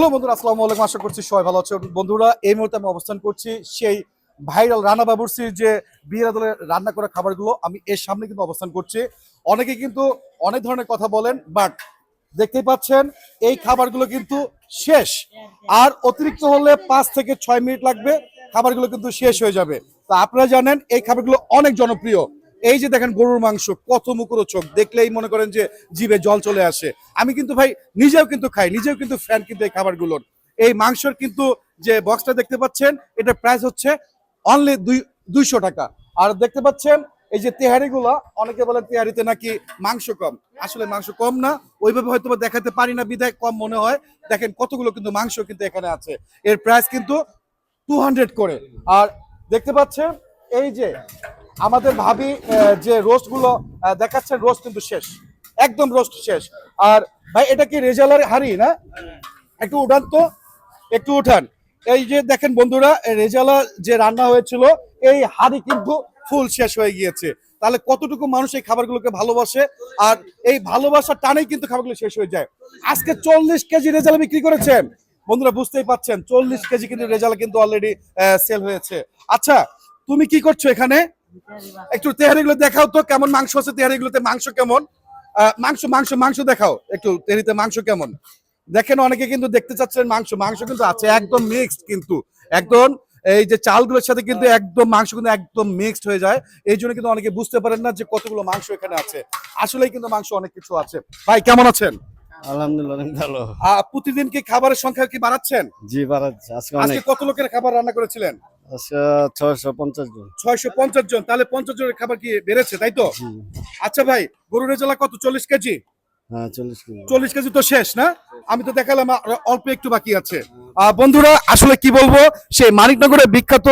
Hello বন্ধুরা, আসসালামু আলাইকুম। আশা করছি সবাই ভালো আছে। বন্ধুরা, এই মুহূর্তে আমি অবস্থান করছি সেই ভাইরাল রানা বাবুর্চির যে বিয়ের আদলে রান্না করা খাবারগুলো, আমি এর সামনে কিন্তু অবস্থান করছি। অনেকে কিন্তু অনেক ধরনের কথা বলেন, বাট দেখতেই পাচ্ছেন এই খাবারগুলো কিন্তু শেষ। আর অতিরিক্ত হলে 5 থেকে 6 মিনিট লাগবে, খাবারগুলো কিন্তু শেষ হয়ে যাবে। তা আপনারা জানেন এই খাবারগুলো অনেক জনপ্রিয়। এই যে দেখেন গরুর মাংস কত মুখরোচক, দেখলেই মনে করেন যে জিভে জল চলে আসে। আমি কিন্তু ভাই নিজেও কিন্তু খাই, নিজেও কিন্তু ফ্যান কিন্তু এই খাবারগুলোর। এই মাংসর কিন্তু যে বক্সটা দেখতে পাচ্ছেন, এটার প্রাইস হচ্ছে অনলি 200 টাকা। আর দেখতে পাচ্ছেন এই যে তেহারিগুলো, অনেকে বলেন তেহারিতে নাকি মাংস কম। আসলে মাংস কম না, ওইভাবে হয়তো দেখাতে পারি না বিধায় কম মনে হয়। দেখেন কতগুলো কিন্তু মাংস কিন্তু এখানে আছে। এর প্রাইস কিন্তু 200 করে। আর দেখতে পাচ্ছেন এই যে আমাদের ভাবি যে রোস্ট গুলো দেখাচ্ছেন, রোস্ট কিন্তু শেষ, একদম রোস্ট শেষ। আর ভাই এটা কি রেজালার হাড়ি না? একটু উঠান তো, একটু উঠান। এই যে দেখেন বন্ধুরা, রেজালা যে রান্না হয়েছিল এই হাড়ি কিন্তু ফুল শেষ হয়ে গিয়েছে। তাহলে কতটুকু মানুষ এই খাবারগুলোকে ভালোবাসে, আর এই ভালোবাসার টানেই কিন্তু খাবারগুলো শেষ হয়ে যায়। আজকে 40 কেজি রেজালা বিক্রি করেছেন বন্ধুরা, বুঝতেই পাচ্ছেন 40 কেজি কিন্তু রেজালা কিন্তু অলরেডি সেল হয়েছে। আচ্ছা, তুমি কি করছো এখানে? একটু তেহারিগুলো দেখাও তো, কেমন মাংস আছে তেহারিগুলোতে, মাংস কেমন? মাংস মাংস মাংস দেখাও একটু, তেহারিতে মাংস কেমন। দেখেন অনেকে কিন্তু দেখতে চাচ্ছেন মাংস, মাংস কিন্তু আছে একদম মিক্সড, কিন্তু একদম এই যে চালগুলোর সাথে কিন্তু একদম মাংস কিন্তু একদম মিক্সড হয়ে যায়। এই জন্য কিন্তু অনেকে বুঝতে পারেন না যে কতগুলো মাংস এখানে আছে। আসলেই কিন্তু মাংস অনেক কিছু আছে। ভাই কেমন আছেন? আলহামদুলিল্লাহ অনেক ভালো। প্রতিদিন কি খাবারের সংখ্যা কি বাড়াচ্ছেন? জি বাড়াচ্ছে আজকে আজকে অনেক। কত লোকের খাবার রান্না করেছিলেন? আজকে 650 জন। 650 জন। তাহলে 50 জনের খাবার কি বেড়েছে, তাই তো? জি আচ্ছা ভাই, গরুর রেজালা কত? 40 কেজি। হ্যাঁ 40 কেজি। 40 কেজি তো শেষ না? আমি তো দেখালাম অল্প একটু বাকি আছে। বন্ধুরা, আসলে কি বলবো, সেই মানিকনগরের বিখ্যাত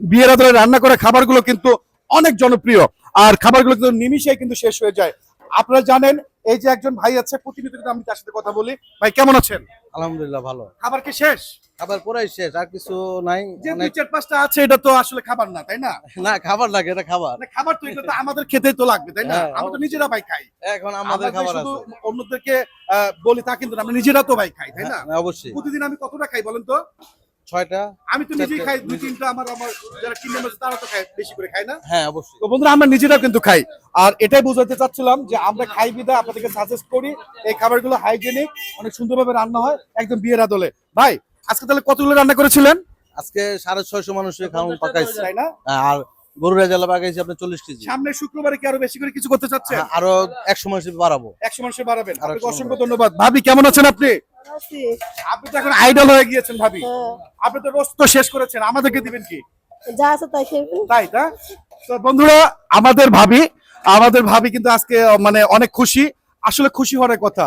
বিয়ের আদরে রান্না করা খাবারগুলো কিন্তু অনেক জনপ্রিয়। আর খাবারগুলো কিন্তু নিমিশেই কিন্তু শেষ হয়ে যায়। আপনারা জানেন এই যে একজন ভাই আছে, প্রতিনিয়ত কিন্তু আমি তার সাথে কথা বলি। ভাই কেমন আছেন? আলহামদুলিল্লাহ ভালো। খাবার কি শেষ? খাবার পুরাই শেষ, আর কিছু নাই। যে অনেক 2-4-5টা আছে, এটা তো আসলে খাবার না, তাই না? না খাবার লাগে, এটা খাবার। মানে খাবার তো, এটা তো আমাদের খেতেই তো লাগবে, তাই না? হ্যাঁ, আমরা তো নিজেরা ভাই খাই। এখন আমাদের খাবার শুধু আছে। অন্যদেরকে বলি তা কিন্তু না, আমরা নিজেরা তো ভাই খাই, তাই না? হ্যাঁ, অবশ্যই। প্রতিদিন আমি কতটা খাই বলেন তো? 6টা। আমি তো নিজেই খাই 2-3টা, আমার যারা কিনে আছে তারা তো খায়, বেশি করে খায় না? হ্যাঁ অবশ্যই। তো বন্ধুরা, আমরা নিজেরাও কিন্তু খাই। আর এটাই বোঝাতে চাচ্ছিলাম যে আমরা খাই বিধায় আপনাদেরকে সাজেস্ট করি এই খাবারগুলো হাইজেনিক, অনেক সুন্দরভাবে রান্না হয়, একদম বিয়ের আদলে। ভাই আজকে তাহলে কতগুলো রান্না করেছিলেন? আজকে 650 মানুষের খাওয়ান পাকাইছে, তাই না? আর গরুর রেজালা পাকাইছে আপনার 40 কেজি। সামনের শুক্রবারে কি আরো বেশি করে কিছু করতে চাচ্ছেন? আরো 100 মানুষ বাড়াবো। 100 মানুষে বাড়াবেন। আর আপনাকে 100 অসংখ্য ধন্যবাদ। ভাবি কেমন আছেন আপনি? আপনি তো এখন আইডল হয়ে গিয়েছেন ভাবি। আপনি তো রোস্ট তো শেষ করেছেন, আমাদেরকে দিবেন কি? যা আছে তাই খেয়ে তাই না? তো বন্ধুরা, আমাদের ভাবি কিন্তু আজকে মানে অনেক খুশি। আসলে খুশি হওয়ার কথা,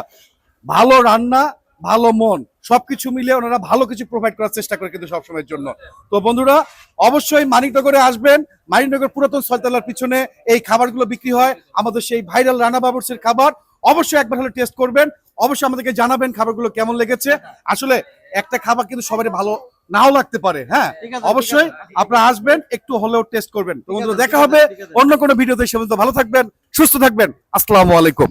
ভালো রান্না, ভালো মন, সবকিছু মিলিয়ে ওনারা ভালো কিছু প্রোভাইড করার চেষ্টা করে কিন্তু সবসময়ের জন্য। তো বন্ধুরা, অবশ্যই মানিকনগরে আসবেন। মানিকনগর পুরাতন ছয়তলার পিছনে এই খাবারগুলো বিক্রি হয়, আমাদের সেই ভাইরাল রানা বাবুর্চির খাবার। অবশ্যই একবার হলে টেস্ট করবেন, অবশ্যই আমাদেরকে জানাবেন খাবারগুলো কেমন লেগেছে। আসলে একটা খাবার কিন্তু সবারই ভালো নাও লাগতে পারে, হ্যাঁ অবশ্যই আপনারা আসবেন, একটু হলেও টেস্ট করবেন। তো বন্ধুরা, দেখা হবে অন্য কোনো ভিডিওতে। সে পর্যন্ত ভালো থাকবেন, সুস্থ থাকবেন। আসসালামু আলাইকুম।